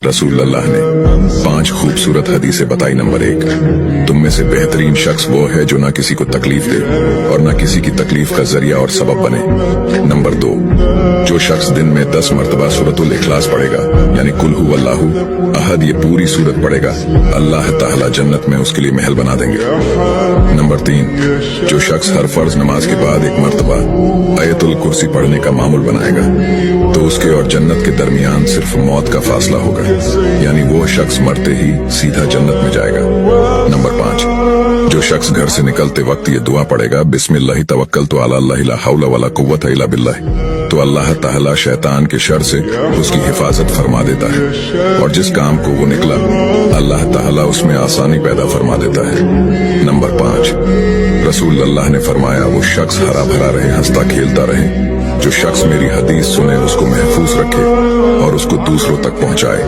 रसूल अल्लाह ने 5 खूबसूरत हदीसें बताई। नंबर 1, तुम में से बेहतरीन शख्स वो है जो ना किसी को तकलीफ दे और ना किसी की तकलीफ का जरिया और सबब बने। नंबर 2, जो शख्स दिन में 10 मरतबा सूरतुल इखलास पढ़ेगा, यानी कुल हु अल्लाहु अहद, ये पूरी सूरत पढ़ेगा, अल्लाह ताला जन्नत में उसके लिए महल बना देंगे। नंबर 3, जो शख्स हर फर्ज नमाज के बाद 1 मरतबा आयतुल कुर्सी पढ़ने का मामूल बनाएगा, तो उसके और जन्नत के दरमियान सिर्फ मौत का फासला होगा, यानी वो शख्स मरते ही सीधा जन्नत में जाएगा। नंबर 5, जो शख्स घर से निकलते वक्त ये दुआ पढ़ेगा, बिस्मिल्लाहि तवक्कलतु अला अल्लाह ला हौला वला कुव्वता इल्ला बिल्लाह, तो अल्लाह ताला शैतान के शर से उसकी हिफाजत फरमा देता है और जिस काम को वो निकला अल्लाह ताला उसमें आसानी पैदा फरमा देता है। नंबर 5, रसूल अल्लाह ने फरमाया, वो शख्स हरा भरा रहे, हंसता खेलता रहे, जो शख्स मेरी हदीस सुने उसको महफूज रखे और उसको दूसरों तक पहुंचाए।